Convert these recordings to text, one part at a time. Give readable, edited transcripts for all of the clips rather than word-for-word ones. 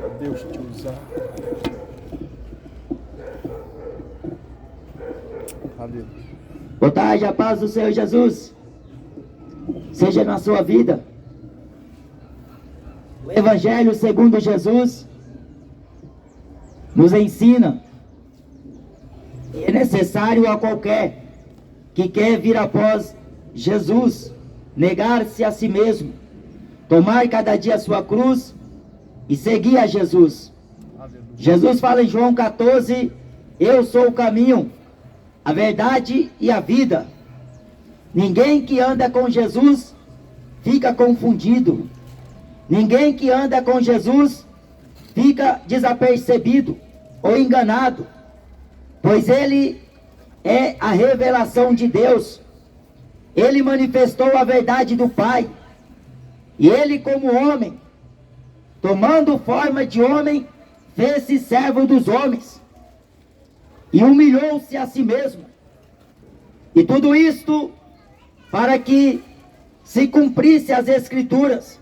Deixa Deus te usar. Aleluia. Boa tarde, a paz do Senhor Jesus seja na sua vida. O Evangelho segundo Jesus nos ensina que é necessário a qualquer que quer vir após Jesus negar-se a si mesmo, tomar cada dia a sua cruz e seguir a Jesus. Aleluia. Jesus fala em João 14: eu sou o caminho, a verdade e a vida. Ninguém que anda com Jesus fica confundido. Ninguém que anda com Jesus fica desapercebido ou enganado, pois ele é a revelação de Deus. Ele manifestou a verdade do Pai. E ele, como homem, tomando forma de homem, fez-se servo dos homens e humilhou-se a si mesmo. E tudo isto para que se cumprisse as Escrituras.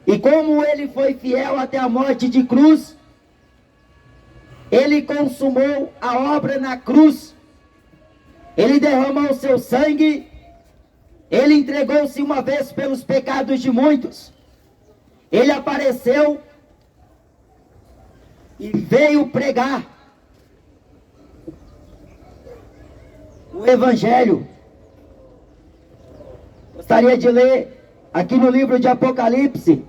E como ele foi fiel até a morte de cruz, ele consumou a obra na cruz. Ele derramou seu sangue. Ele entregou-se uma vez pelos pecados de muitos. Ele apareceu e veio pregar o Evangelho. Gostaria de ler aqui no livro de Apocalipse,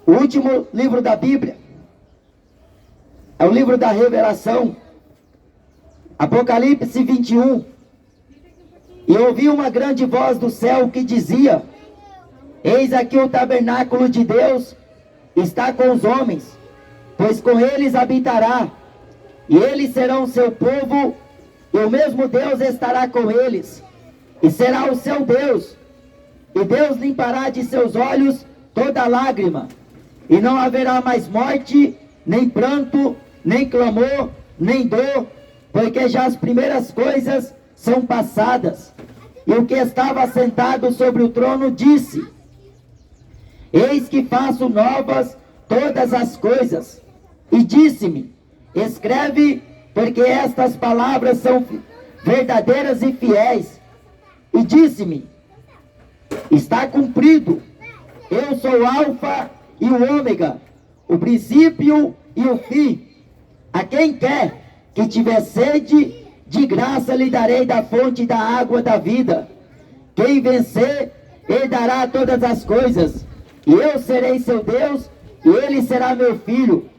o último livro da Bíblia. É o livro da Revelação. Apocalipse 21. E ouvi uma grande voz do céu que dizia: eis aqui o tabernáculo de Deus está com os homens, pois com eles habitará, e eles serão seu povo, e o mesmo Deus estará com eles, e será o seu Deus, e Deus limpará de seus olhos toda lágrima, e não haverá mais morte, nem pranto, nem clamor, nem dor, porque já as primeiras coisas são passadas. E o que estava sentado sobre o trono disse: eis que faço novas todas as coisas. E disse-me: escreve, porque estas palavras são verdadeiras e fiéis. E disse-me: está cumprido. Eu sou o Alfa e o Ômega, o princípio e o fim. A quem quer que tiver sede, de graça lhe darei da fonte da água da vida. Quem vencer, herdará todas as coisas, e eu serei seu Deus, e ele será meu filho.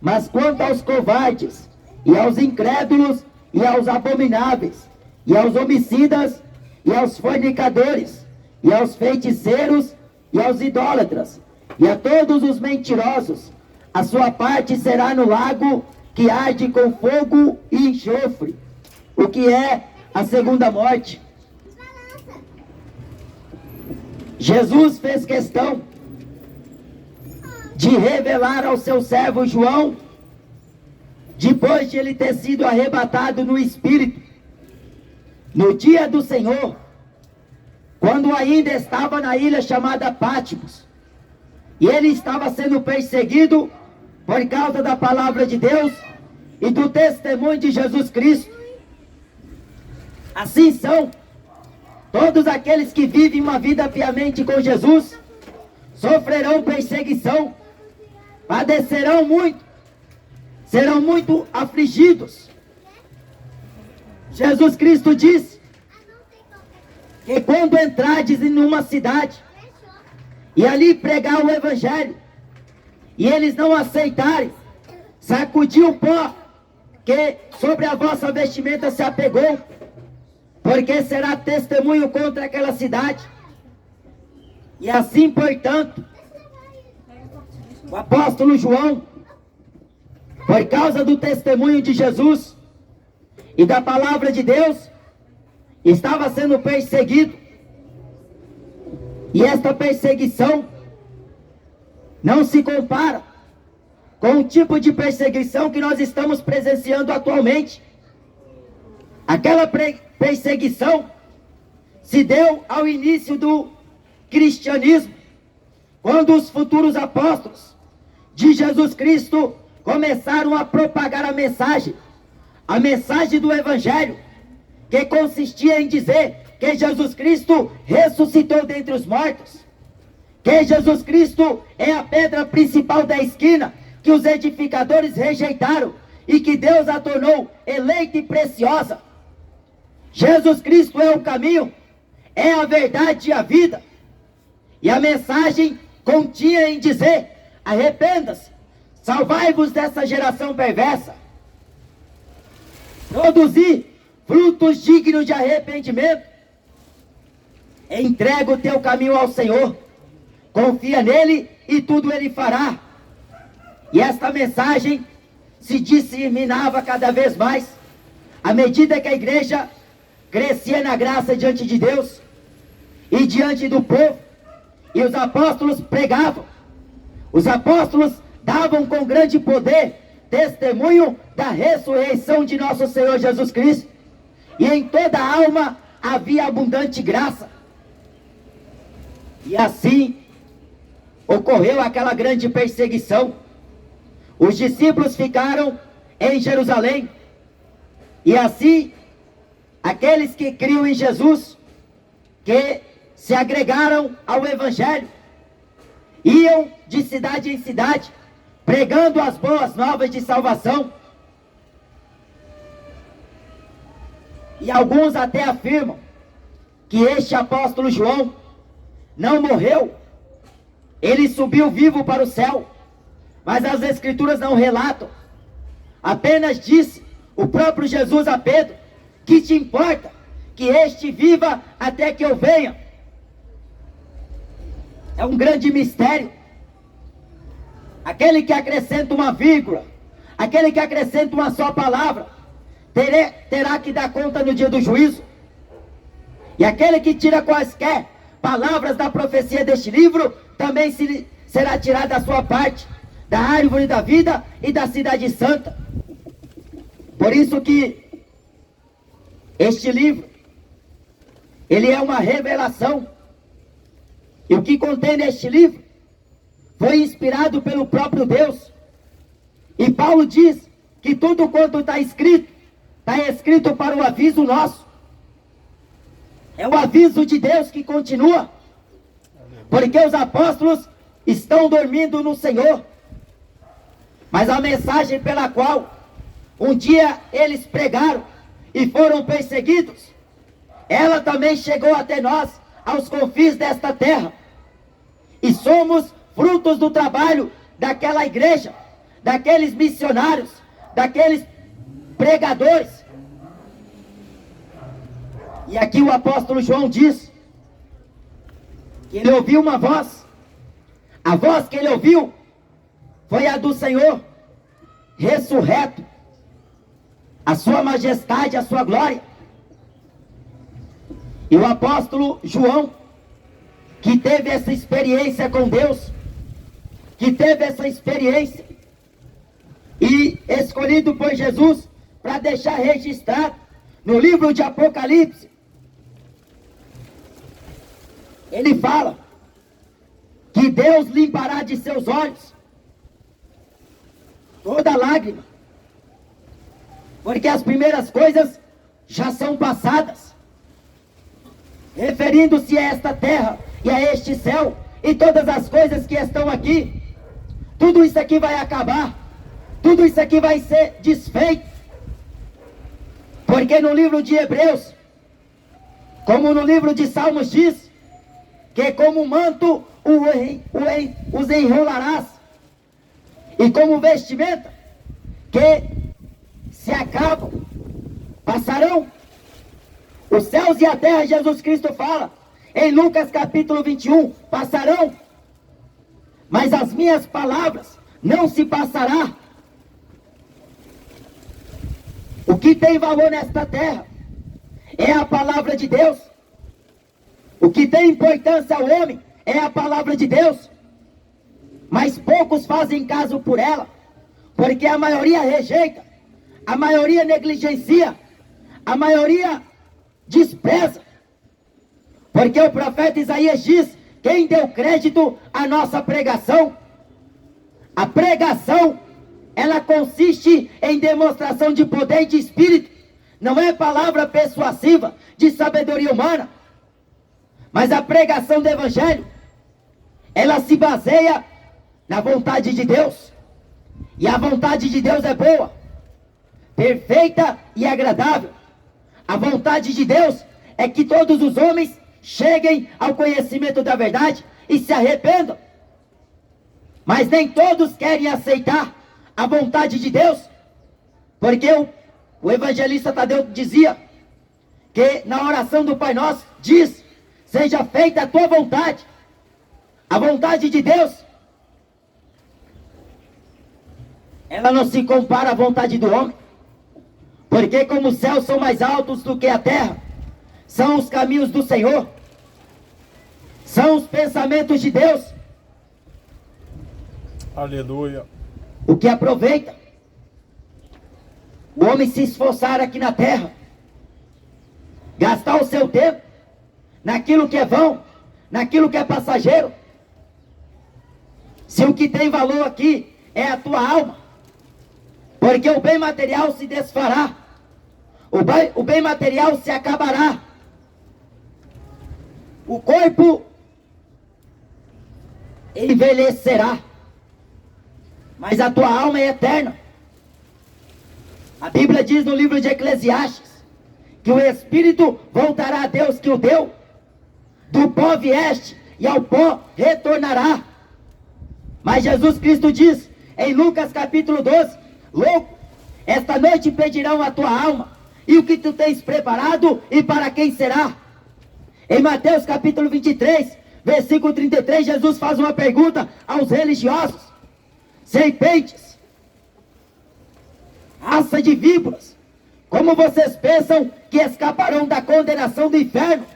Mas quanto aos covardes, e aos incrédulos, e aos abomináveis, e aos homicidas, e aos fornicadores, e aos feiticeiros, e aos idólatras, e a todos os mentirosos, a sua parte será no lago que arde com fogo e enxofre, o que é a segunda morte. Jesus fez questão de revelar ao seu servo João, depois de ele ter sido arrebatado no Espírito, no dia do Senhor, quando ainda estava na ilha chamada Pátimos, e ele estava sendo perseguido por causa da palavra de Deus e do testemunho de Jesus Cristo. Assim são todos aqueles que vivem uma vida piamente com Jesus, sofrerão perseguição, padecerão muito, serão muito afligidos. Jesus Cristo disse que quando entrardes em uma cidade e ali pregar o Evangelho, e eles não aceitarem, sacudir o pó que sobre a vossa vestimenta se apegou, porque será testemunho contra aquela cidade. E assim, portanto, o apóstolo João, por causa do testemunho de Jesus e da palavra de Deus, estava sendo perseguido. E esta perseguição não se compara com o tipo de perseguição que nós estamos presenciando atualmente. Aquela perseguição se deu ao início do cristianismo, quando os futuros apóstolos de Jesus Cristo começaram a propagar a mensagem do Evangelho, que consistia em dizer que Jesus Cristo ressuscitou dentre os mortos, que Jesus Cristo é a pedra principal da esquina, que os edificadores rejeitaram e que Deus a tornou eleita e preciosa. Jesus Cristo é o caminho, é a verdade e a vida. E a mensagem continha em dizer: arrependa-se, salvai-vos dessa geração perversa, produzi frutos dignos de arrependimento, entrega o teu caminho ao Senhor, confia nele e tudo ele fará. E esta mensagem se disseminava cada vez mais, à medida que a igreja crescia na graça diante de Deus e diante do povo. E os apóstolos pregavam, os apóstolos davam com grande poder testemunho da ressurreição de nosso Senhor Jesus Cristo, e em toda a alma havia abundante graça. E assim ocorreu aquela grande perseguição. Os discípulos ficaram em Jerusalém, e assim aqueles que criam em Jesus, que se agregaram ao Evangelho, iam de cidade em cidade, pregando as boas novas de salvação. E alguns até afirmam que este apóstolo João não morreu, ele subiu vivo para o céu, mas as Escrituras não relatam. Apenas disse o próprio Jesus a Pedro: que te importa que este viva até que eu venha? É um grande mistério. Aquele que acrescenta uma vírgula, aquele que acrescenta uma só palavra, terá que dar conta no dia do juízo. E aquele que tira quaisquer palavras da profecia deste livro, também será tirado da sua parte, da árvore da vida e da cidade santa. Por isso que este livro, ele é uma revelação. E o que contém neste livro foi inspirado pelo próprio Deus. E Paulo diz que tudo quanto está escrito para o aviso nosso. É o aviso de Deus que continua, porque os apóstolos estão dormindo no Senhor. Mas a mensagem pela qual um dia eles pregaram e foram perseguidos, ela também chegou até nós, aos confins desta terra. E somos frutos do trabalho daquela igreja, daqueles missionários, daqueles pregadores. E aqui o apóstolo João diz que ele ouviu uma voz. A voz que ele ouviu foi a do Senhor ressurreto, a sua majestade, a sua glória. E o apóstolo João, que teve essa experiência com Deus, que teve essa experiência e escolhido por Jesus para deixar registrado no livro de Apocalipse, ele fala que Deus limpará de seus olhos toda lágrima, porque as primeiras coisas já são passadas, referindo-se a esta terra e a este céu e todas as coisas que estão aqui. Tudo isso aqui vai acabar, tudo isso aqui vai ser desfeito, porque no livro de Hebreus, como no livro de Salmos diz, que como manto os enrolarás, e como vestimenta que se acabam, passarão. Os céus e a terra, Jesus Cristo fala em Lucas capítulo 21, passarão, mas as minhas palavras não se passará. O que tem valor nesta terra é a palavra de Deus. O que tem importância ao homem é a palavra de Deus. Mas poucos fazem caso por ela, porque a maioria rejeita, a maioria negligencia, a maioria despreza. Porque o profeta Isaías diz: quem deu crédito à nossa pregação? A pregação, ela consiste em demonstração de poder e de espírito. Não é palavra persuasiva de sabedoria humana. Mas a pregação do evangelho, ela se baseia na vontade de Deus. E a vontade de Deus é boa, perfeita e agradável. A vontade de Deus é que todos os homens cheguem ao conhecimento da verdade e se arrependam. Mas nem todos querem aceitar a vontade de Deus, porque o evangelista Tadeu dizia que na oração do Pai Nosso diz: seja feita a tua vontade. A vontade de Deus, ela não se compara à vontade do homem, porque como os céus são mais altos do que a terra, são os caminhos do Senhor, são os pensamentos de Deus. Aleluia. O que aproveita o homem se esforçar aqui na terra, gastar o seu tempo naquilo que é vão, naquilo que é passageiro, se o que tem valor aqui é a tua alma, porque o bem material se desfará, o bem material se acabará, o corpo envelhecerá, mas a tua alma é eterna. A Bíblia diz no livro de Eclesiastes que o Espírito voltará a Deus que o deu, do pó vieste e ao pó retornará. Mas Jesus Cristo diz em Lucas capítulo 12: louco, esta noite pedirão a tua alma, e o que tu tens preparado e para quem será? Em Mateus capítulo 23, versículo 33, Jesus faz uma pergunta aos religiosos: serpentes, raça de víboras, como vocês pensam que escaparão da condenação do inferno?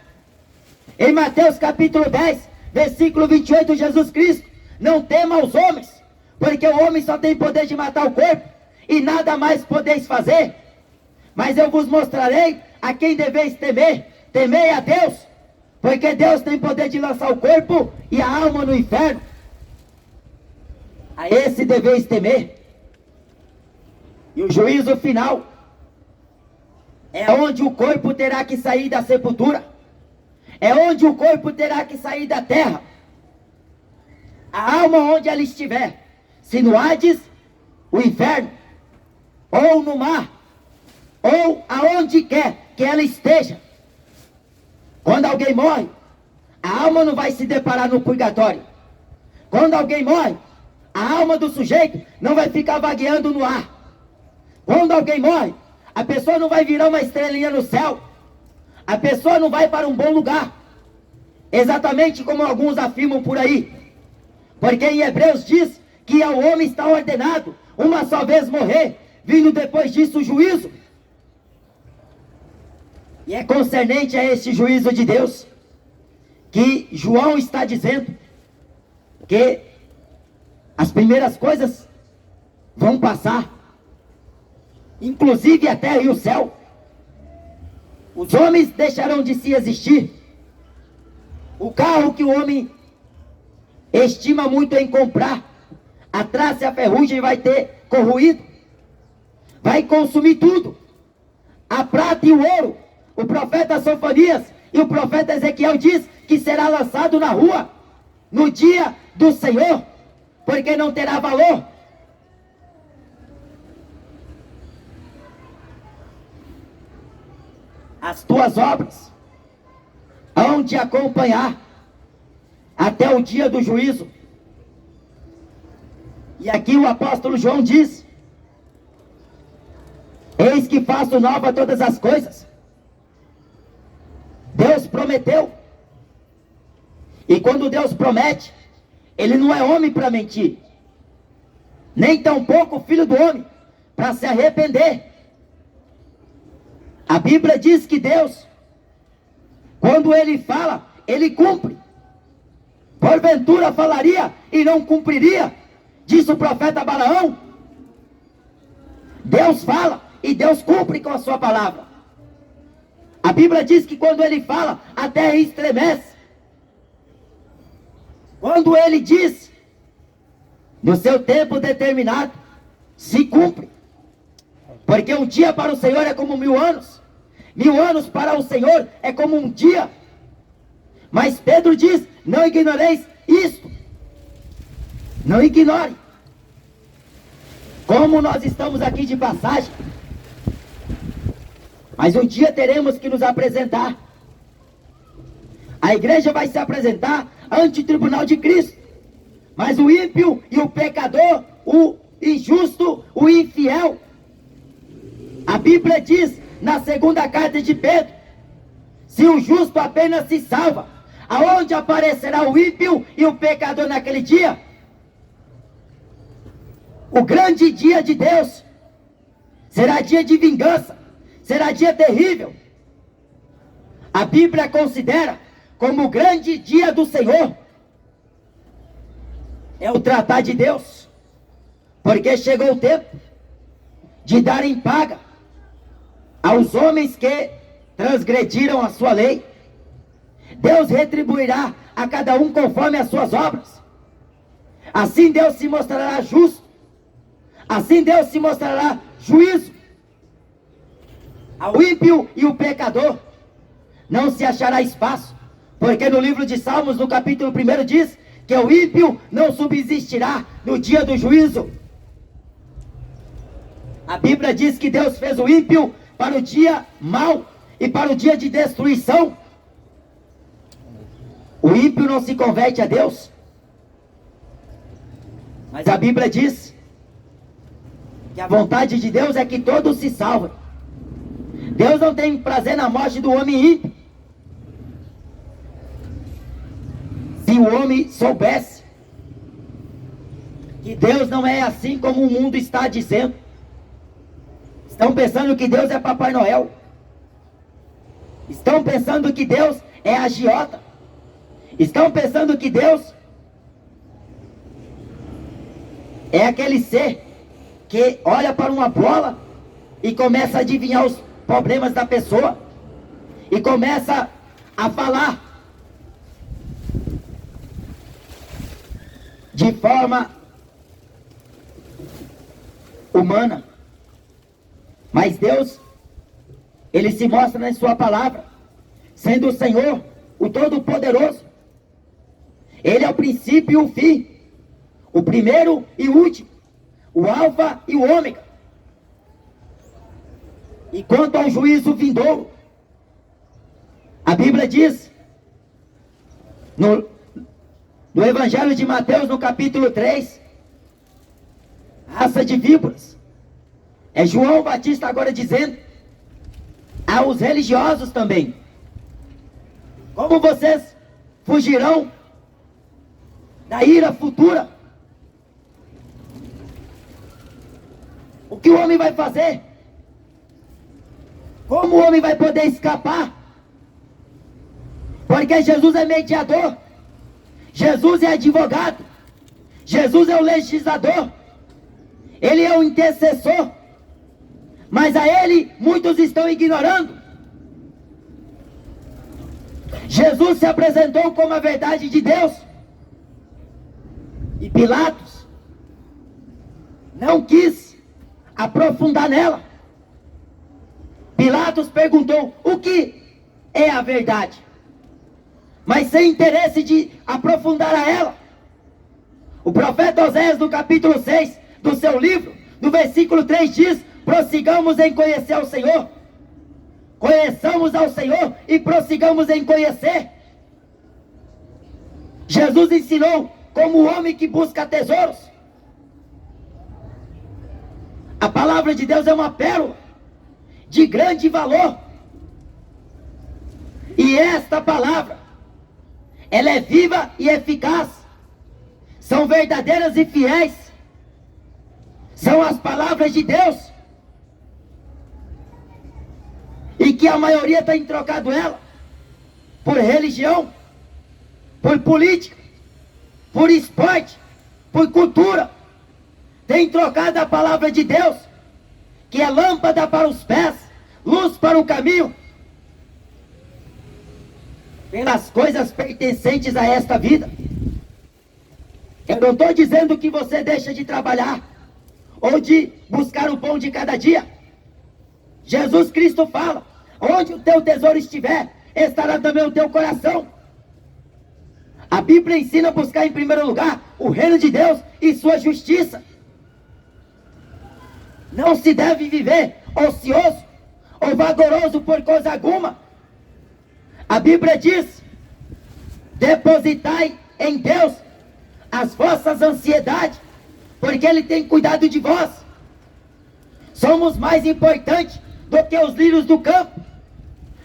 Em Mateus capítulo 10, versículo 28, Jesus Cristo: não tema os homens, porque o homem só tem poder de matar o corpo, e nada mais podeis fazer. Mas eu vos mostrarei a quem deveis temer. Temei a Deus, porque Deus tem poder de lançar o corpo e a alma no inferno. A esse deveis temer. E o juízo final é onde o corpo terá que sair da sepultura, é onde o corpo terá que sair da terra. A alma onde ela estiver, se no Hades, o inferno, ou no mar, ou aonde quer que ela esteja. Quando alguém morre, a alma não vai se deparar no purgatório. Quando alguém morre, a alma do sujeito não vai ficar vagueando no ar. Quando alguém morre, a pessoa não vai virar uma estrelinha no céu. A pessoa não vai para um bom lugar, exatamente como alguns afirmam por aí. Porque em Hebreus diz que ao homem está ordenado uma só vez morrer, vindo depois disso o juízo. E é concernente a esse juízo de Deus que João está dizendo que as primeiras coisas vão passar, inclusive a terra e o céu. Os homens deixarão de se existir. O carro que o homem estima muito em comprar, a traça e a ferrugem vai ter corroído, vai consumir tudo. A prata e o ouro, o profeta Sofonias e o profeta Ezequiel diz que será lançado na rua no dia do Senhor, porque não terá valor. As tuas obras hão de acompanhar até o dia do juízo. E aqui o apóstolo João diz: eis que faço nova todas as coisas. Deus prometeu. E quando Deus promete, Ele não é homem para mentir, nem tampouco filho do homem para se arrepender. A Bíblia diz que Deus, quando Ele fala, Ele cumpre. Porventura falaria e não cumpriria, disse o profeta Balaão. Deus fala e Deus cumpre com a sua palavra. A Bíblia diz que quando Ele fala, a terra estremece. Quando Ele diz, no seu tempo determinado, se cumpre. Porque um dia para o Senhor é como 1000 anos. 1000 anos para o Senhor é como um dia. Mas Pedro diz, não ignoreis isto. Não ignore. Como nós estamos aqui de passagem. Mas um dia teremos que nos apresentar. A igreja vai se apresentar ante o tribunal de Cristo. Mas o ímpio e o pecador, o injusto, o infiel, a Bíblia diz na segunda carta de Pedro, se o justo apenas se salva, aonde aparecerá o ímpio e o pecador naquele dia? O grande dia de Deus será dia de vingança, será dia terrível. A Bíblia considera como o grande dia do Senhor é o tratar de Deus, porque chegou o tempo de dar em paga aos homens que transgrediram a sua lei. Deus retribuirá a cada um conforme as suas obras. Assim Deus se mostrará justo, assim Deus se mostrará juízo. Ao ímpio e o pecador não se achará espaço, porque no livro de Salmos, no capítulo 1, diz que o ímpio não subsistirá no dia do juízo. A Bíblia diz que Deus fez o ímpio para o dia mau e para o dia de destruição. O ímpio não se converte a Deus. Mas a Bíblia diz que a vontade de Deus é que todos se salvem. Deus não tem prazer na morte do homem ímpio. Se o homem soubesse que Deus não é assim como o mundo está dizendo, estão pensando que Deus é Papai Noel, estão pensando que Deus é agiota, estão pensando que Deus é aquele ser que olha para uma bola e começa a adivinhar os problemas da pessoa e começa a falar de forma humana. Mas Deus, Ele se mostra na sua palavra, sendo o Senhor, o Todo-Poderoso. Ele é o princípio e o fim, o primeiro e o último, o alfa e o ômega. E quanto ao juízo vindouro, a Bíblia diz, no Evangelho de Mateus, no capítulo 3, raça de víboras. É João Batista agora dizendo aos religiosos também: como vocês fugirão da ira futura? O que o homem vai fazer? Como o homem vai poder escapar? Porque Jesus é mediador, Jesus é advogado, Jesus é o legislador, Ele é o intercessor. Mas a Ele muitos estão ignorando. Jesus se apresentou como a verdade de Deus. E Pilatos não quis aprofundar nela. Pilatos perguntou: o que é a verdade? Mas sem interesse de aprofundar a ela. O profeta Oséias, no capítulo 6 do seu livro, no versículo 3 diz: prossigamos em conhecer ao Senhor. Conheçamos ao Senhor e prossigamos em conhecer. Jesus ensinou como o homem que busca tesouros. A palavra de Deus é uma pérola de grande valor. E esta palavra, ela é viva e eficaz. São verdadeiras e fiéis. São as palavras de Deus. E que a maioria tem trocado ela por religião, por política, por esporte, por cultura. Tem trocado a palavra de Deus, que é lâmpada para os pés, luz para o caminho, pelas coisas pertencentes a esta vida. Eu não estou dizendo que você deixa de trabalhar ou de buscar o pão de cada dia. Jesus Cristo fala: onde o teu tesouro estiver, estará também o teu coração. A Bíblia ensina a buscar em primeiro lugar o reino de Deus e sua justiça. Não se deve viver ocioso ou vagaroso por coisa alguma. A Bíblia diz: depositai em Deus as vossas ansiedades, porque Ele tem cuidado de vós. Somos mais importantes do que os lírios do campo.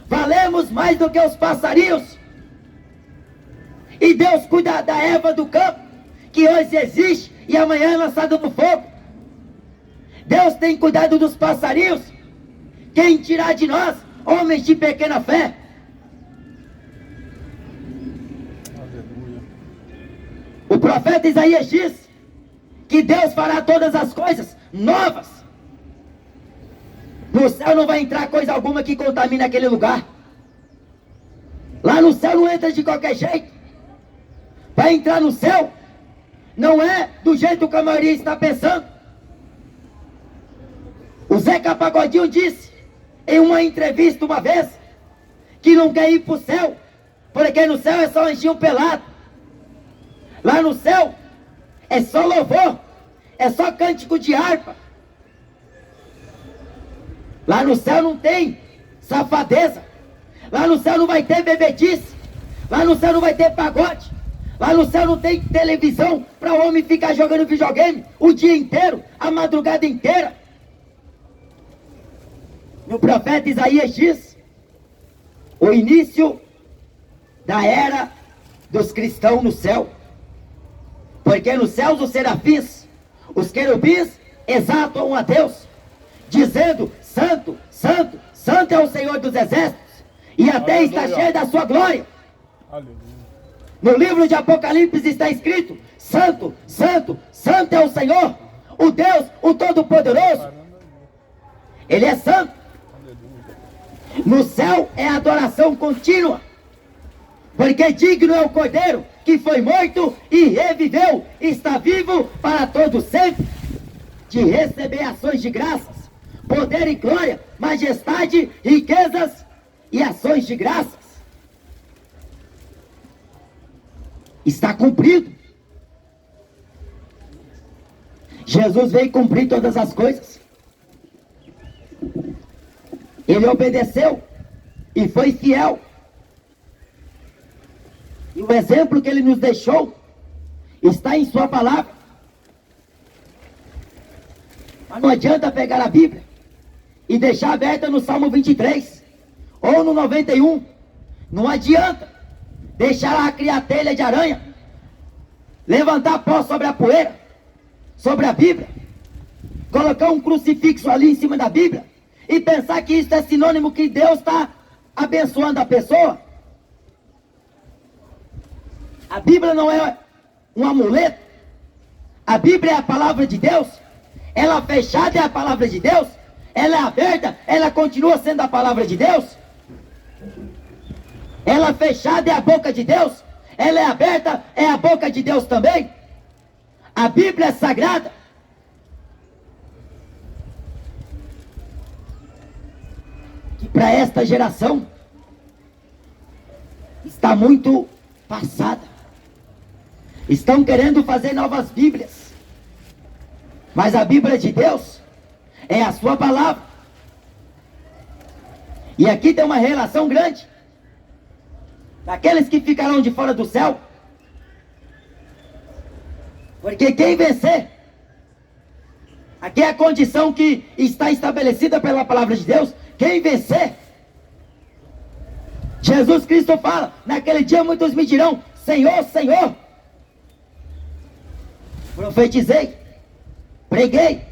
Valemos mais do que os passarinhos. E Deus cuida da erva do campo, que hoje existe e amanhã é lançada no fogo. Deus tem cuidado dos passarinhos. Quem tirar de nós, homens de pequena fé? Aleluia. O profeta Isaías diz que Deus fará todas as coisas novas. No céu não vai entrar coisa alguma que contamine aquele lugar. Lá no céu não entra de qualquer jeito. Vai entrar no céu não é do jeito que a maioria está pensando. O Zeca Pagodinho disse em uma entrevista uma vez que não quer ir para o céu, porque no céu é só anjinho pelado. Lá no céu é só louvor, é só cântico de harpa. Lá no céu não tem safadeza. Lá no céu não vai ter bebedice. Lá no céu não vai ter pagode. Lá no céu não tem televisão para o homem ficar jogando videogame o dia inteiro, a madrugada inteira. O profeta Isaías diz o início da era dos cristãos no céu. Porque nos céus os serafins, os querubins exaltam a Deus, dizendo: Santo, Santo, Santo é o Senhor dos exércitos, e a terra está cheia da sua glória. Aleluia. No livro de Apocalipse está escrito: Santo, Santo, Santo é o Senhor, o Deus, o Todo-Poderoso. Ele é santo. Aleluia. No céu é adoração contínua, porque digno é o Cordeiro que foi morto e reviveu, está vivo para todo sempre, de receber ações de graças, poder e glória, majestade, riquezas e ações de graças. Está cumprido. Jesus veio cumprir todas as coisas. Ele obedeceu e foi fiel. E o exemplo que ele nos deixou está em sua palavra. Mas não adianta pegar a Bíblia e deixar aberta no Salmo 23 ou no 91. Não adianta deixar lá criar telha de aranha, levantar pó sobre a poeira, sobre a Bíblia, colocar um crucifixo ali em cima da Bíblia e pensar que isso é sinônimo que Deus está abençoando a pessoa. A Bíblia não é um amuleto. A Bíblia é a palavra de Deus. Ela fechada é a palavra de Deus. Ela é aberta, ela continua sendo a palavra de Deus. Ela fechada é a boca de Deus. Ela é aberta, é a boca de Deus também. A Bíblia é sagrada. Que para esta geração está muito passada. Estão querendo fazer novas Bíblias, mas a Bíblia de Deus é a sua palavra. E aqui tem uma relação grande daqueles que ficarão de fora do céu, porque quem vencer, aqui é a condição que está estabelecida pela palavra de Deus. Quem vencer, Jesus Cristo fala: naquele dia muitos me dirão: Senhor, Senhor, profetizei, preguei,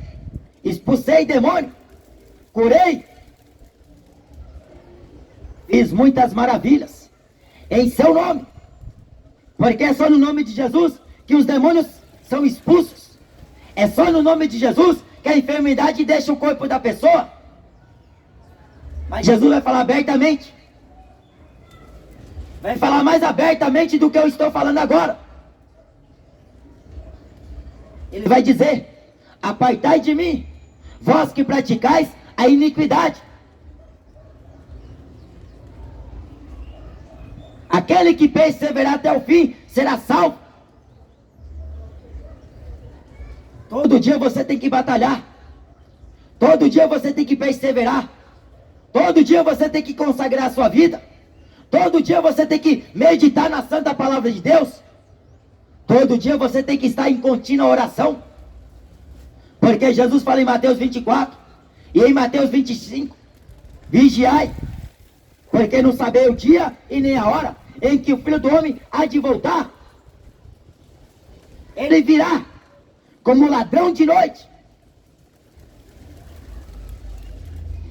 expulsei demônio, curei, fiz muitas maravilhas em seu nome. Porque é só no nome de Jesus que os demônios são expulsos. É só no nome de Jesus que a enfermidade deixa o corpo da pessoa. Mas Jesus vai falar abertamente. Vai falar mais abertamente do que eu estou falando agora. Ele vai dizer: apartai de mim, vós que praticais a iniquidade. Aquele que perseverar até o fim será salvo. Todo dia você tem que batalhar. Todo dia você tem que perseverar. Todo dia você tem que consagrar a sua vida. Todo dia você tem que meditar na santa palavra de Deus. Todo dia você tem que estar em contínua oração. Porque Jesus fala em Mateus 24 e em Mateus 25: vigiai, porque não sabei o dia e nem a hora em que o Filho do Homem há de voltar. Ele virá como ladrão de noite.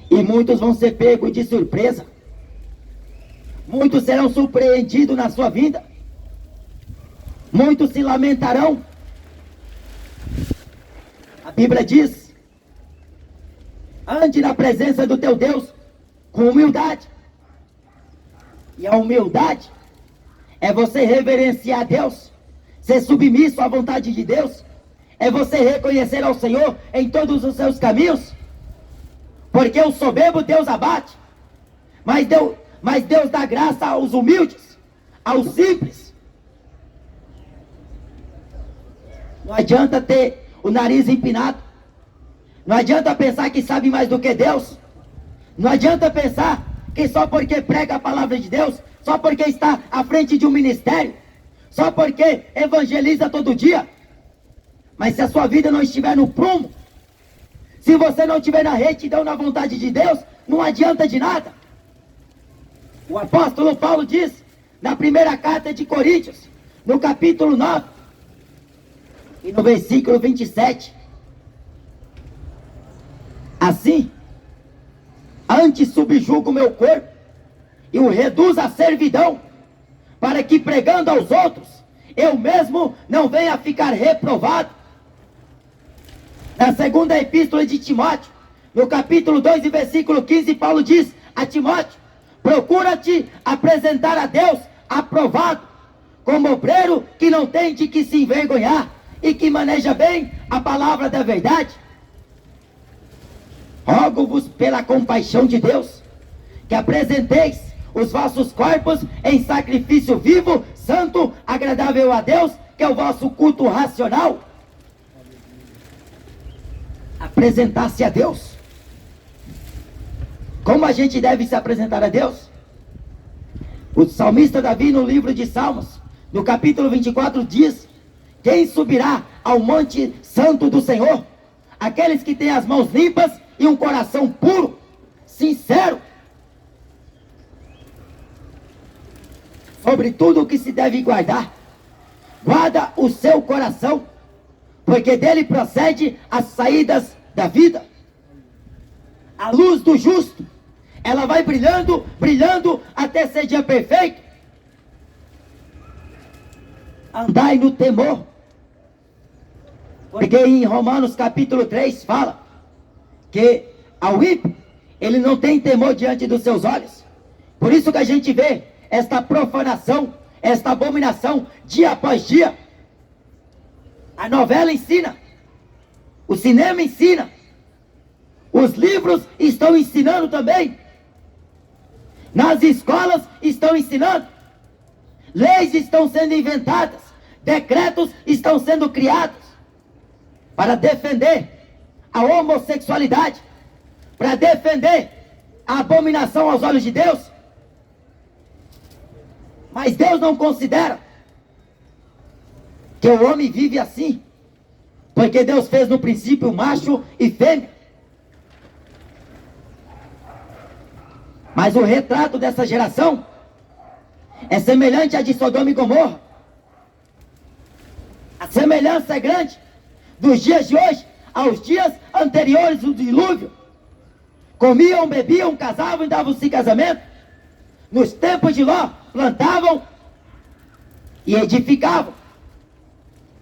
E muitos vão ser pegos de surpresa. Muitos serão surpreendidos na sua vida. Muitos se lamentarão. A Bíblia diz: ande na presença do teu Deus com humildade. E a humildade é você reverenciar a Deus, ser submisso à vontade de Deus, é você reconhecer ao Senhor em todos os seus caminhos. Porque o soberbo Deus abate, mas Deus dá graça aos humildes, aos simples. Não adianta ter o nariz empinado. Não adianta pensar que sabe mais do que Deus. Não adianta pensar que só porque prega a palavra de Deus, só porque está à frente de um ministério, só porque evangeliza todo dia, mas se a sua vida não estiver no prumo, se você não estiver na retidão, na vontade de Deus, não adianta de nada. O apóstolo Paulo diz, na primeira carta de Coríntios, no capítulo 9, e no versículo 27, assim: antes subjugo o meu corpo e o reduzo à servidão, para que pregando aos outros, eu mesmo não venha a ficar reprovado. Na segunda epístola de Timóteo, no capítulo 2 e versículo 15, Paulo diz a Timóteo: procura-te apresentar a Deus aprovado, como obreiro que não tem de que se envergonhar e que maneja bem a palavra da verdade. Rogo-vos pela compaixão de Deus, que apresenteis os vossos corpos em sacrifício vivo, santo, agradável a Deus, que é o vosso culto racional. Apresentar-se a Deus. Como a gente deve se apresentar a Deus? O salmista Davi, no livro de Salmos, no capítulo 24, diz: quem subirá ao monte santo do Senhor? Aqueles que têm as mãos limpas e um coração puro, sincero. Sobre tudo o que se deve guardar, guarda o seu coração, porque dele procede as saídas da vida. A luz do justo, ela vai brilhando, brilhando, até ser dia perfeito. Andai no temor, porque em Romanos capítulo 3 fala que ao ímpio, ele não tem temor diante dos seus olhos. Por isso que a gente vê esta profanação, esta abominação, dia após dia. A novela ensina, o cinema ensina, os livros estão ensinando também, nas escolas estão ensinando, leis estão sendo inventadas, decretos estão sendo criados para defender a homossexualidade, para defender a abominação aos olhos de Deus. Mas Deus não considera que o homem vive assim, porque Deus fez no princípio macho e fêmea. Mas o retrato dessa geração é semelhante à de Sodoma e Gomorra. A semelhança é grande dos dias de hoje aos dias anteriores do dilúvio. Comiam, bebiam, casavam e davam-se casamento. Nos tempos de Ló, plantavam e edificavam,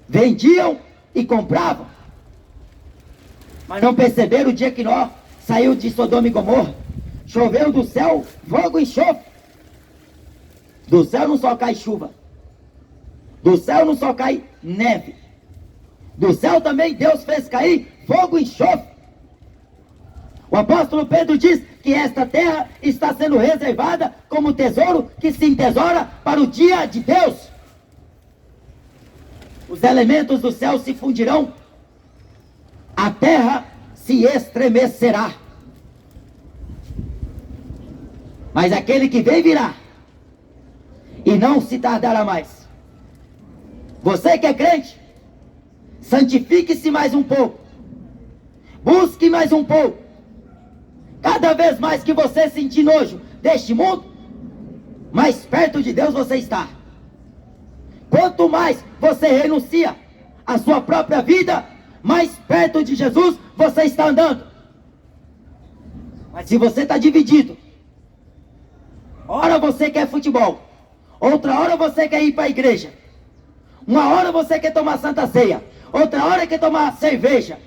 vendiam e compravam. Mas não perceberam o dia que Ló saiu de Sodoma e Gomorra. Choveu do céu fogo e enxofre. Do céu não só cai chuva, do céu não só cai neve, Do céu também Deus fez cair fogo e enxofre. O apóstolo Pedro diz que esta terra está sendo reservada como tesouro que se entesoura para o dia de Deus. Os elementos do céu se fundirão, a terra se estremecerá. Mas aquele que vem virá, e não se tardará mais. Você que é crente, santifique-se mais um pouco, busque mais um pouco. Cada vez mais que você sentir nojo deste mundo, mais perto de Deus você está. Quanto mais você renuncia à sua própria vida, mais perto de Jesus você está andando. Mas se você está dividido, ora você quer futebol, outra hora você quer ir para a igreja, uma hora você quer tomar santa ceia, outra hora quer tomar cerveja,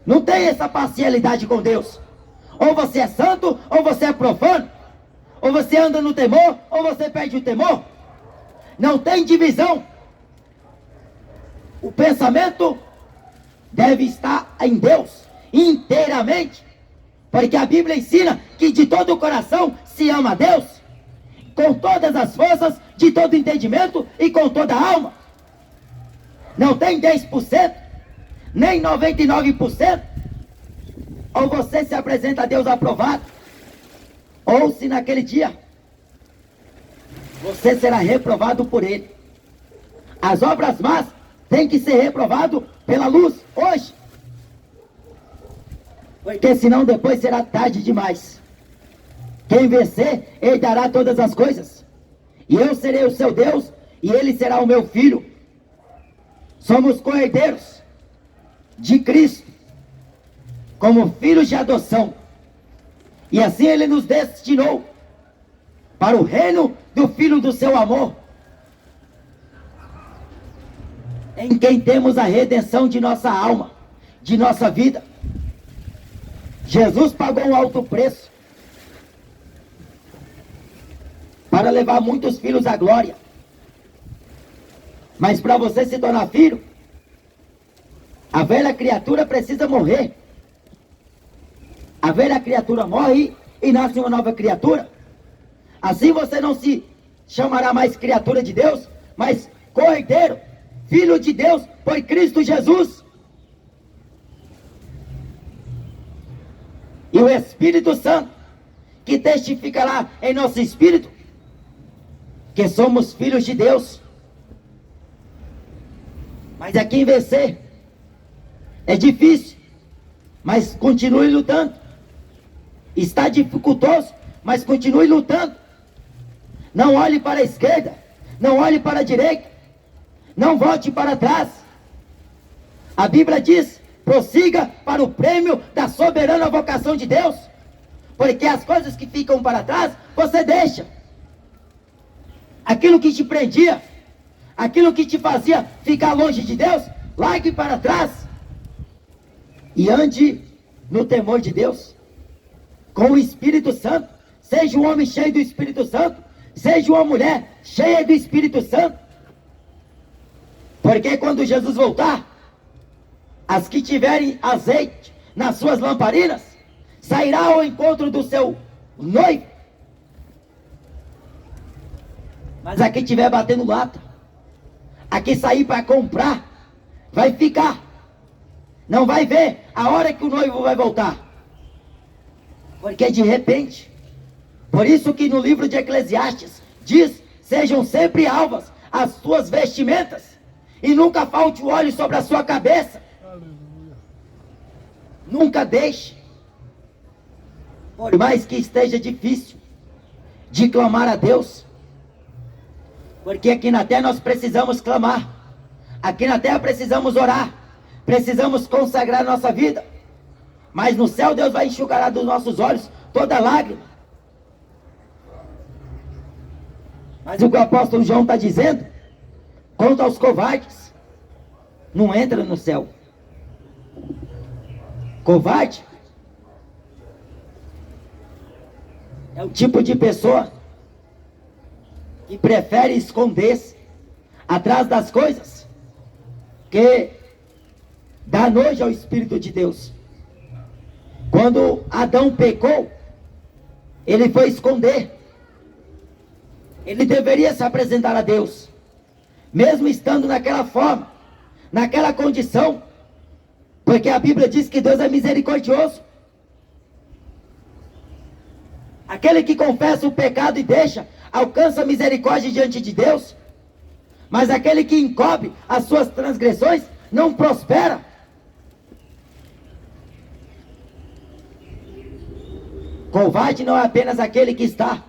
não tem essa parcialidade com Deus. Ou você é santo, ou você é profano, ou você anda no temor, ou você perde o temor. Não tem divisão. O pensamento deve estar em Deus inteiramente, porque a Bíblia ensina que de todo o coração se ama a Deus, com todas as forças, de todo entendimento e com toda a alma. Não tem 10%, nem 99%. Ou você se apresenta a Deus aprovado, ou se naquele dia você será reprovado por Ele. As obras más têm que ser reprovado pela luz hoje, porque senão depois será tarde demais. Quem vencer herdará todas as coisas, e eu serei o seu Deus, e ele será o meu filho. Somos co-herdeiros de Cristo, como filhos de adoção, e assim ele nos destinou para o reino do Filho do seu amor, em quem temos a redenção de nossa alma, de nossa vida. Jesus pagou um alto preço para levar muitos filhos à glória. Mas para você se tornar filho, a velha criatura precisa morrer. A velha criatura morre e nasce uma nova criatura. Assim você não se chamará mais criatura de Deus, mas co-herdeiro, filho de Deus por Cristo Jesus. E o Espírito Santo, que testificará em nosso espírito que somos filhos de Deus. Mas a quem vencer é difícil, mas continue lutando. Está dificultoso, mas continue lutando. Não olhe para a esquerda, não olhe para a direita, não volte para trás. A Bíblia diz: prossiga para o prêmio da soberana vocação de Deus, porque as coisas que ficam para trás, você deixa. Aquilo que te prendia, aquilo que te fazia ficar longe de Deus, largue para trás e ande no temor de Deus, com o Espírito Santo. Seja um homem cheio do Espírito Santo, seja uma mulher cheia do Espírito Santo, porque quando Jesus voltar, as que tiverem azeite nas suas lamparinas sairá ao encontro do seu noivo, mas a que estiver batendo lata, a que sair para comprar, vai ficar, não vai ver a hora que o noivo vai voltar, porque de repente. Por isso que no livro de Eclesiastes diz: sejam sempre alvas as suas vestimentas, e nunca falte o óleo sobre a sua cabeça. Aleluia. Nunca deixe, por mais que esteja difícil, de clamar a Deus, porque aqui na terra nós precisamos clamar, aqui na terra precisamos orar, precisamos consagrar nossa vida, mas no céu Deus vai enxugar dos nossos olhos toda lágrima. Mas o que o apóstolo João está dizendo, quanto aos covardes, não entra no céu. Covarde é o tipo de pessoa que prefere esconder-se atrás das coisas que dá nojo ao Espírito de Deus. Quando Adão pecou, ele foi esconder. Ele deveria se apresentar a Deus, mesmo estando naquela forma, naquela condição, porque a Bíblia diz que Deus é misericordioso. Aquele que confessa o pecado e deixa, alcança misericórdia diante de Deus. Mas aquele que encobre as suas transgressões, não prospera. Covarde não é apenas aquele que está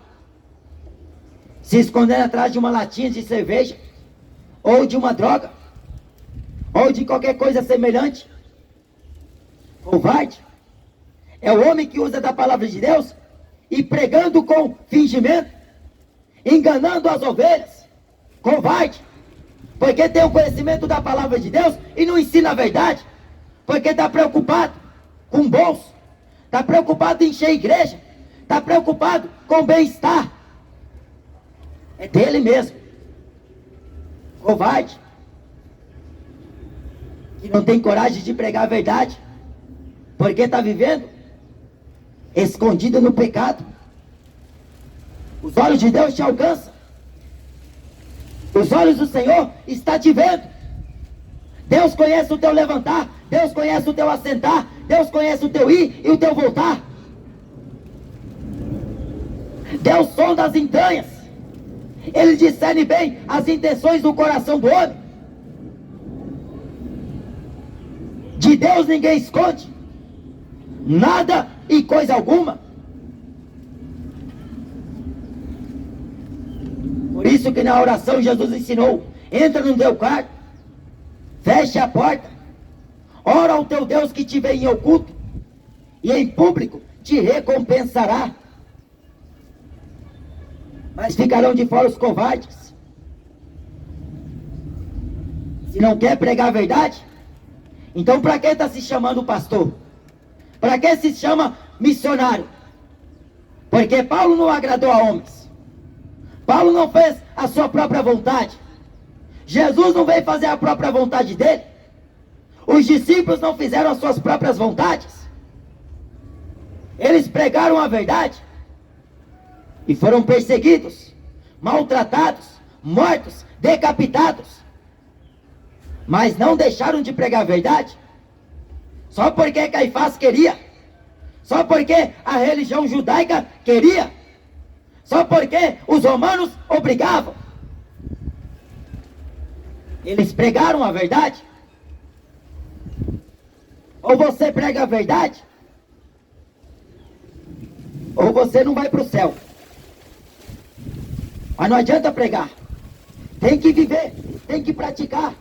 se escondendo atrás de uma latinha de cerveja, ou de uma droga, ou de qualquer coisa semelhante. Covarde é o homem que usa da palavra de Deus e pregando com fingimento, enganando as ovelhas. Covarde, porque tem o conhecimento da palavra de Deus e não ensina a verdade, porque está preocupado com o bolso, está preocupado em encher a igreja, está preocupado com o bem-estar. É dele mesmo. Covarde, que não tem coragem de pregar a verdade, porque está vivendo escondido no pecado. Os olhos de Deus te alcançam. Os olhos do Senhor estão te vendo. Deus conhece o teu levantar, Deus conhece o teu assentar, Deus conhece o teu ir e o teu voltar. Deus sonda as entranhas. Ele discerne bem as intenções do coração do homem. De Deus ninguém esconde nada e coisa alguma. Por isso que na oração Jesus ensinou: entra no teu quarto, feche a porta, ora ao teu Deus que te vê em oculto, e em público te recompensará. Mas ficarão de fora os covardes. Se não quer pregar a verdade, então para que está se chamando pastor? Para que se chama missionário? Porque Paulo não agradou a homens. Paulo não fez a sua própria vontade. Jesus não veio fazer a própria vontade dele. Os discípulos não fizeram as suas próprias vontades. Eles pregaram a verdade e foram perseguidos, maltratados, mortos, decapitados. Mas não deixaram de pregar a verdade. Só porque Caifás queria. Só porque a religião judaica queria. Só porque os romanos obrigavam. Eles pregaram a verdade. Ou você prega a verdade, ou você não vai para o céu. Mas não adianta pregar. Tem que viver, tem que praticar.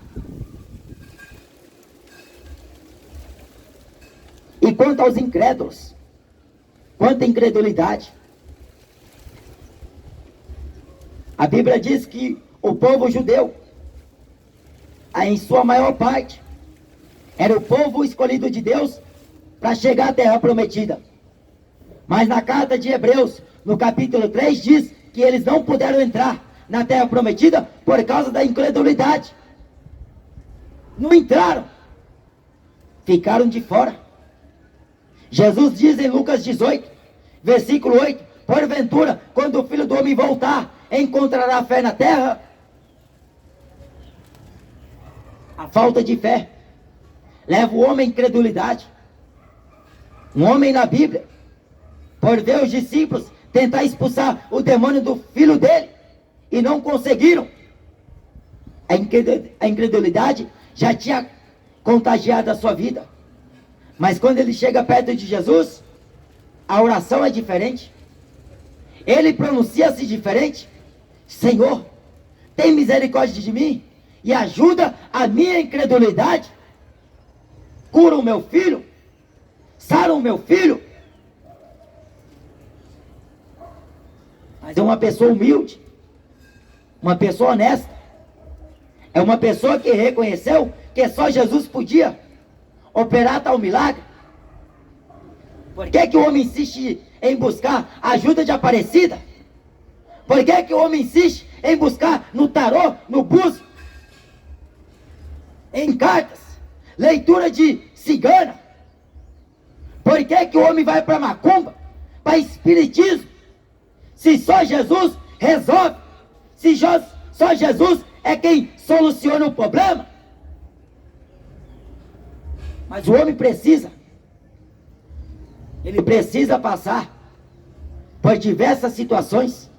E quanto aos incrédulos, quanta incredulidade. A Bíblia diz que o povo judeu, em sua maior parte, era o povo escolhido de Deus para chegar à terra prometida. Mas na carta de Hebreus, no capítulo 3, diz que eles não puderam entrar na terra prometida por causa da incredulidade. Não entraram, ficaram de fora. Jesus diz em Lucas 18, versículo 8: porventura, quando o Filho do Homem voltar, encontrará fé na terra? A falta de fé leva o homem à incredulidade. Um homem na Bíblia, por ver os discípulos tentar expulsar o demônio do filho dele, e não conseguiram. A incredulidade já tinha contagiado a sua vida. Mas quando ele chega perto de Jesus, a oração é diferente. Ele pronuncia-se diferente: Senhor, tem misericórdia de mim e ajuda a minha incredulidade. Cura o meu filho, sara o meu filho. Mas é uma pessoa humilde, uma pessoa honesta, é uma pessoa que reconheceu que só Jesus podia operar tal milagre. Por que que o homem insiste em buscar a ajuda de Aparecida? Por que que o homem insiste em buscar no tarô, no búzio, em cartas, leitura de cigana? Por que que o homem vai para macumba, para espiritismo? Se só Jesus resolve, se só Jesus é quem soluciona o problema. Mas o homem precisa, ele precisa passar por diversas situações.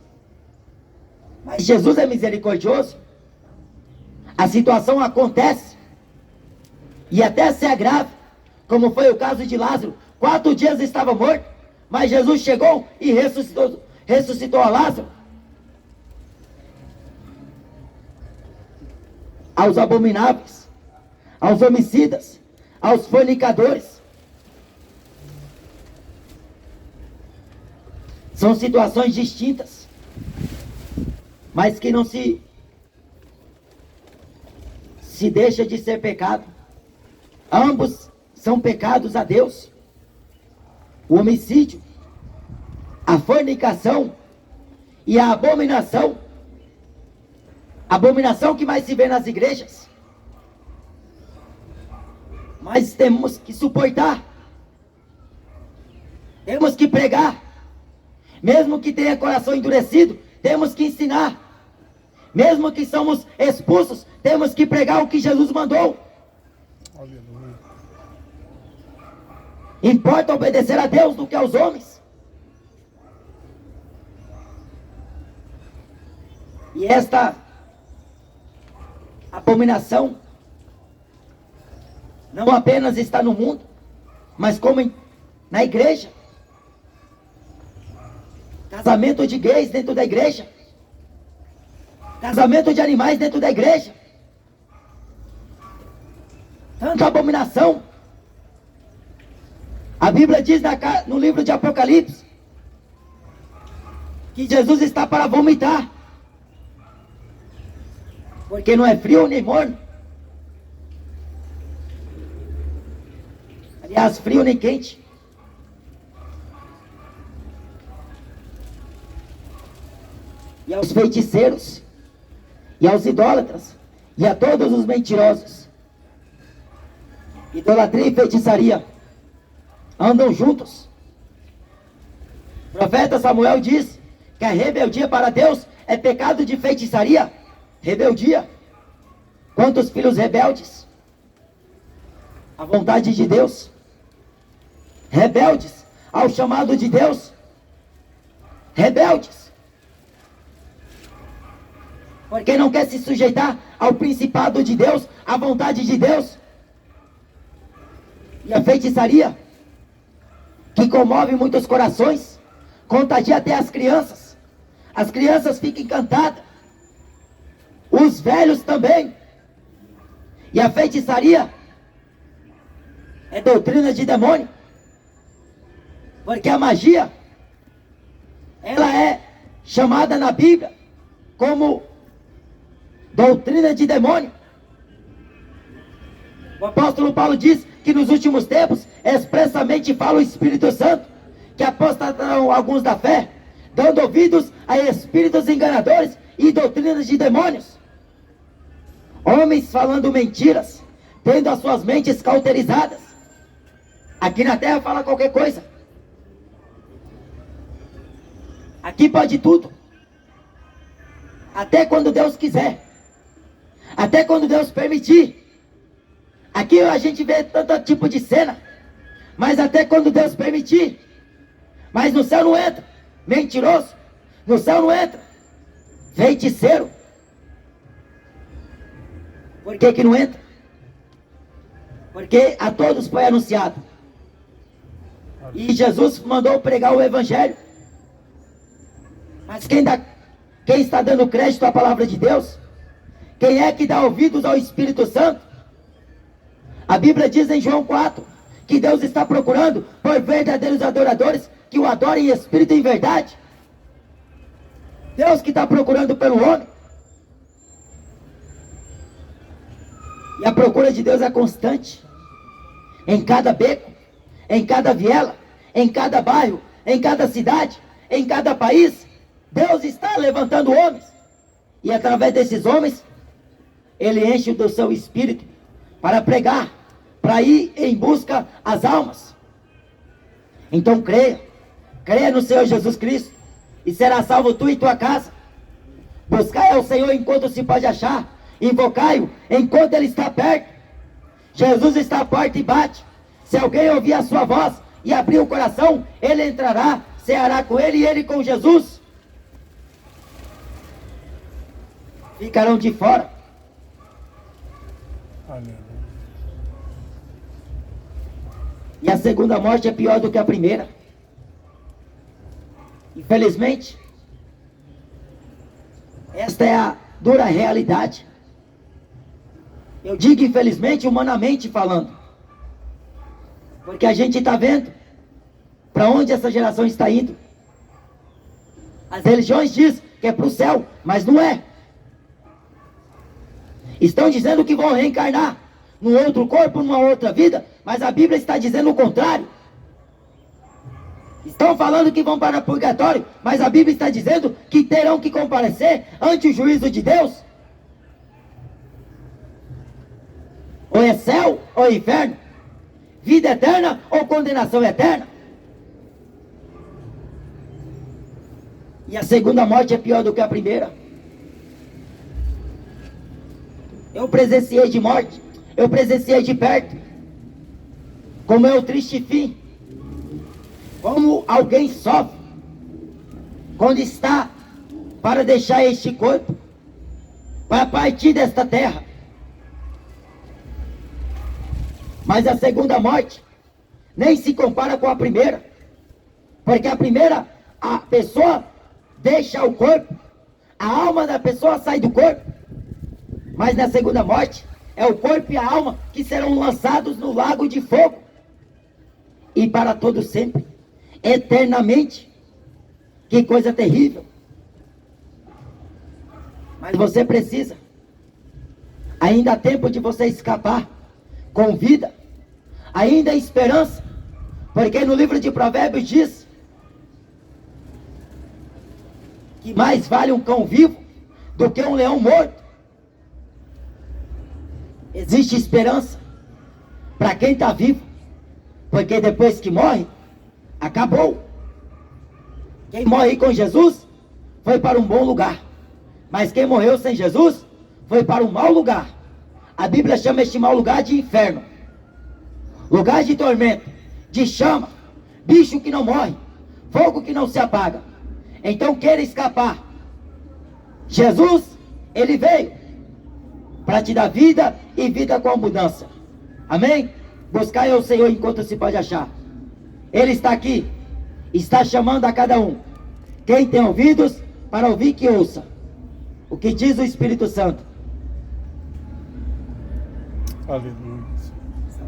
Mas Jesus é misericordioso. A situação acontece e até se agrava, como foi o caso de Lázaro. 4 dias estava morto, mas Jesus chegou e ressuscitou a Lázaro. Aos abomináveis, aos homicidas, aos fornicadores. São situações distintas, mas que não se deixa de ser pecado. Ambos são pecados a Deus. O homicídio, a fornicação e a abominação. Abominação que mais se vê nas igrejas. Mas temos que suportar. Temos que pregar. Mesmo que tenha coração endurecido, temos que ensinar. Mesmo que somos expulsos, temos que pregar o que Jesus mandou. Aleluia. Importa obedecer a Deus do que aos homens. E esta abominação não apenas está no mundo, mas como na igreja. Casamento de gays dentro da igreja. Casamento de animais dentro da igreja. Tanta abominação. A Bíblia diz no livro de Apocalipse que Jesus está para vomitar. Porque não é frio nem morno. Aliás, frio nem quente. E aos feiticeiros, e aos idólatras, e a todos os mentirosos. Idolatria e feitiçaria andam juntos. O profeta Samuel diz que a rebeldia para Deus é pecado de feitiçaria. Rebeldia. Quantos filhos rebeldes à vontade de Deus, rebeldes ao chamado de Deus, rebeldes porque não quer se sujeitar ao principado de Deus, à vontade de Deus. E a feitiçaria, que comove muitos corações, contagia até as crianças. As crianças ficam encantadas, os velhos também. E a feitiçaria é doutrina de demônio, porque a magia, ela é chamada na Bíblia como doutrina de demônio. O apóstolo Paulo diz que nos últimos tempos expressamente fala o Espírito Santo que apostatarão alguns da fé, dando ouvidos a espíritos enganadores e doutrinas de demônios. Homens falando mentiras, tendo as suas mentes cauterizadas. Aqui na terra fala qualquer coisa. Aqui pode tudo. Até quando Deus quiser. Até quando Deus permitir. Aqui a gente vê todo tipo de cena. Mas até quando Deus permitir. Mas no céu não entra mentiroso. No céu não entra feiticeiro. Por que que não entra? Porque a todos foi anunciado. E Jesus mandou pregar o evangelho. Mas quem está dando crédito à palavra de Deus? Quem é que dá ouvidos ao Espírito Santo? A Bíblia diz em João 4 que Deus está procurando por verdadeiros adoradores que o adorem em espírito e em verdade. Deus que está procurando pelo homem. E a procura de Deus é constante. Em cada beco, em cada viela, em cada bairro, em cada cidade, em cada país, Deus está levantando homens. E através desses homens, Ele enche do seu espírito para pregar, para ir em busca às almas. Então creia no Senhor Jesus Cristo, e será salvo tu e tua casa. Buscai ao Senhor enquanto se pode achar, invocai-o enquanto Ele está perto. Jesus está à porta e bate. Se alguém ouvir a sua voz e abrir o coração, Ele entrará, ceará com Ele e Ele com Jesus. Ficarão de fora. Aleluia. E a segunda morte é pior do que a primeira. Infelizmente, esta é a dura realidade. Eu digo infelizmente, humanamente falando, porque a gente está vendo para onde essa geração está indo. As religiões dizem que é para o céu, mas não é. Estão dizendo que vão reencarnar num outro corpo, numa outra vida, mas a Bíblia está dizendo o contrário. Estão falando que vão para o purgatório, mas a Bíblia está dizendo que terão que comparecer ante o juízo de Deus. Ou é céu ou é inferno, vida eterna ou condenação eterna. E a segunda morte é pior do que a primeira. Eu presenciei de morte, eu presenciei de perto, como é o triste fim, como alguém sofre quando está para deixar este corpo, para partir desta terra. Mas a segunda morte nem se compara com a primeira, porque a primeira, a pessoa deixa o corpo, a alma da pessoa sai do corpo, mas na segunda morte é o corpo e a alma que serão lançados no lago de fogo, e para todo sempre, eternamente. Que coisa terrível. Mas você precisa, ainda há tempo de você escapar com vida, ainda há esperança, porque no livro de Provérbios diz que mais vale um cão vivo do que um leão morto. Existe esperança para quem está vivo, porque depois que morre, acabou. Quem morre com Jesus foi para um bom lugar, mas quem morreu sem Jesus foi para um mau lugar. A Bíblia chama este mau lugar de inferno, lugar de tormento, de chama, bicho que não morre, fogo que não se apaga. Então queira escapar. Jesus, Ele veio para te dar vida e vida com abundância. Amém? Buscai ao Senhor enquanto se pode achar. Ele está aqui, está chamando a cada um. Quem tem ouvidos para ouvir, que ouça o que diz o Espírito Santo. Aleluia.